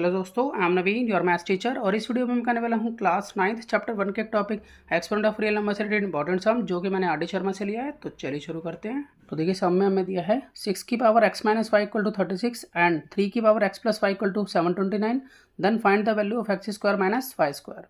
Hello दोस्तों, I am Naveen, your maths teacher. और इस वीडियो में मैं करने वाला हूँ क्लास 9th चैप्टर 1 के topic experiment of real number से रिलेटेड इंपॉर्टेंट सम, जो कि मैंने आर डी शर्मा से लिया है। तो चलिए शुरू करते हैं। तो देखिए, सम में हमें दिया है 6 की power x minus y equal to 36 and 3 की power x plus y equal to 729, then find the value of x square minus y square.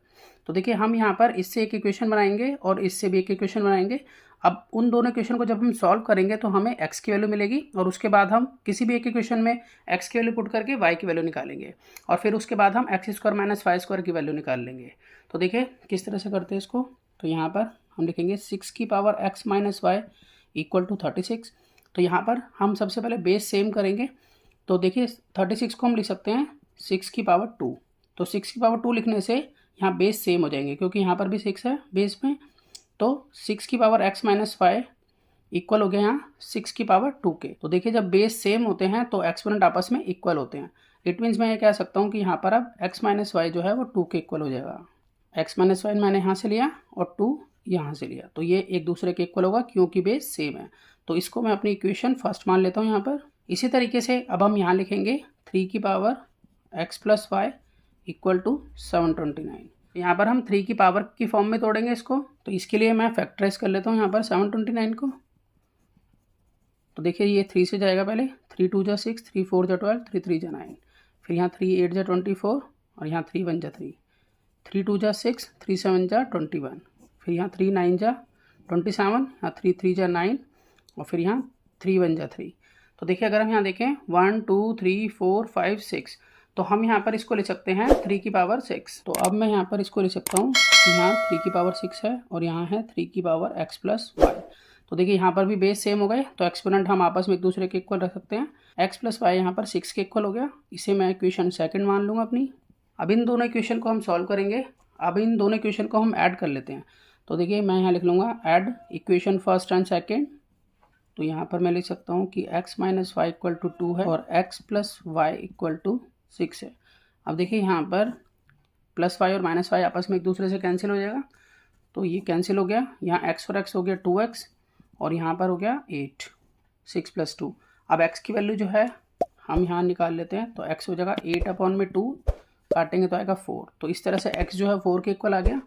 तो देखिए, हम यहाँ पर इससे एक इक्वेशन बनाएंगे और इससे भी एक इक्वेशन बनाएंगे। अब उन दोनों इक्वेशन को जब हम सॉल्व करेंगे तो हमें x की वैल्यू मिलेगी और उसके बाद हम किसी भी एक इक्वेशन में x की वैल्यू पुट करके y की वैल्यू निकालेंगे और फिर उसके बाद हम x square minus y square की वैल्यू निकाल लेंगे। तो देखिए किस तरह से करते हैं इसको। तो यहाँ पर हम लिखेंगे 6 की power x minus y equal to 36। तो यहाँ पर हम सबसे पहले बेस सेम करेंगे। तो देखिए 36 को हम लिख सकते हैं 6 की पावर 2। तो 6 की पावर 2 लिखने से यहाँ बेस सेम हो जाएंगे, क्योंकि यहाँ पर भी 6 है बेस में। तो 6 की power x minus y equal हो गया यहाँ 6 की पावर 2 के। तो देखिए, जब बेस सेम होते हैं तो एक्सपोनेंट आपस में इक्वल होते हैं। इट मीन्स मैं ये कह सकता हूँ कि यहाँ पर अब x माइनस वाई जो है वो 2 के इक्वल हो जाएगा। x माइनस वाई मैंने यहाँ से लिया और 2 यहाँ से लिया, तो ये एक दूसरे के इक्वल होगा क्योंकि बेस सेम है। तो इसको मैं अपनी इक्वेशन फर्स्ट मान लेता हूँ यहाँ पर। इसी तरीके से अब हम यहाँ लिखेंगे 3 की power x plus y equal to 729। यहाँ पर हम 3 की पावर की फॉर्म में तोड़ेंगे इसको। तो इसके लिए मैं फैक्टराइज कर लेता हूँ यहाँ पर 729 को। तो देखिए, ये 3 से जाएगा पहले। 3 2 जा 6, 3 4 जा 12, 3 3 जा 9, फिर यहाँ 3 8 जा 24 और यहाँ 3 1 जा 3, 3 2 जा 6, 3 7 जा 21, फिर यहाँ 3 9 जा 27, यहाँ 3 3 जा 9 और फिर यहाँ 3 1 जा 3। तो देखिए, अगर हम यहाँ देखें 1 2 3 4 5 6, तो हम यहाँ पर इसको ले सकते हैं 3 की पावर 6। तो अब मैं यहाँ पर इसको ले सकता हूँ, यहाँ 3 की पावर 6 है और यहाँ है 3 की पावर x प्लस वाई। तो देखिए, यहाँ पर भी बेस सेम हो गए, तो एक्सपोनेंट हम आपस में एक दूसरे के इक्वल रख सकते हैं। x प्लस वाई यहाँ पर 6 के इक्वल हो गया। इसे मैं इक्वेशन सेकंड मान लूँगा अपनी। अब इन दोनों इक्वेशन को हम सॉल्व करेंगे। अब इन दोनों इक्वेशन को हम ऐड कर लेते हैं। तो देखिए, मैं यहाँ लिख लूँगा add equation first and second. तो यहाँ पर मैं लिख सकता हूँ कि x minus y equal to 2 है और x plus y equal to 6 है। अब देखिए, यहाँ पर प्लस वाई और माइनस वाई आपस में एक दूसरे से कैंसिल हो जाएगा, तो ये कैंसिल हो गया। यहाँ x और x हो गया 2x और यहाँ पर हो गया 8, 6 प्लस 2। अब x की वैल्यू जो है हम यहाँ निकाल लेते हैं। तो x हो जाएगा 8 अपॉन में 2, काटेंगे तो आएगा 4। तो इस तरह से x जो है 4 के इक्वल आ गया।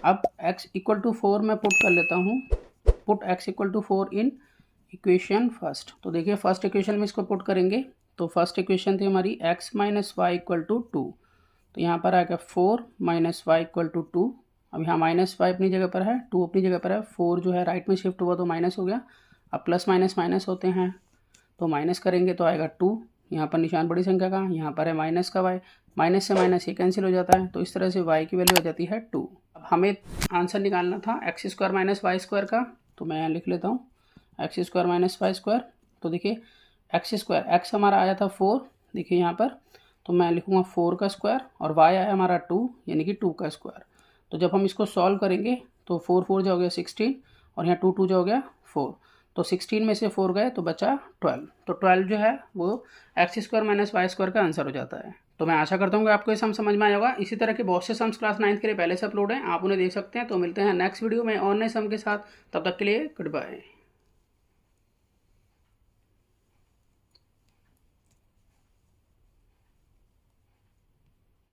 अब x इक्वल टू 4 मैं पुट कर लेता हूँ। Put x equal to 4 in equation first. तो देखिए, फर्स्ट इक्वेशन में इसको पुट करेंगे। तो फर्स्ट इक्वेशन थी हमारी x minus y equal to 2। तो यहाँ पर आएगा 4 माइनस वाई इक्वल टू 2। अब यहाँ माइनस वाई अपनी जगह पर है, 2 अपनी जगह पर है, 4 जो है राइट में शिफ्ट हुआ तो माइनस हो गया। अब प्लस माइनस माइनस होते हैं, तो माइनस करेंगे तो आएगा 2। यहाँ पर निशान बड़ी संख्या का, यहाँ पर है माइनस का y, माइनस से माइनस ये कैंसिल हो जाता है। तो इस तरह से y की वैल्यू आ जाती है 2। अब हमें आंसर निकालना था x square minus y square का। तो मैं यहाँ लिख लेता हूँ x square minus y square. तो देखिए, एक्स स्क्वायर एक्स हमारा आया था 4, देखिए यहाँ पर। तो मैं लिखूँगा 4 का स्क्वायर और y आया हमारा 2, यानी कि 2 का स्क्वायर। तो जब हम इसको सॉल्व करेंगे तो 4 4 जो हो गया 16 और यहाँ 2 2 जो हो गया 4। तो 16 में से 4 गए तो बचा 12। तो 12 जो है वो x square minus y square का आंसर हो जाता है। तो मैं आशा करता हूँ कि आपको ये सम समझ में आया होगा। इसी तरह के बहुत से सम्स क्लास 9th के लिए पहले से अपलोड हैं, आप उन्हें देख सकते हैं। तो मिलते हैं नेक्स्ट वीडियो में और नए सम के साथ। तब तक के लिए गुड बाय।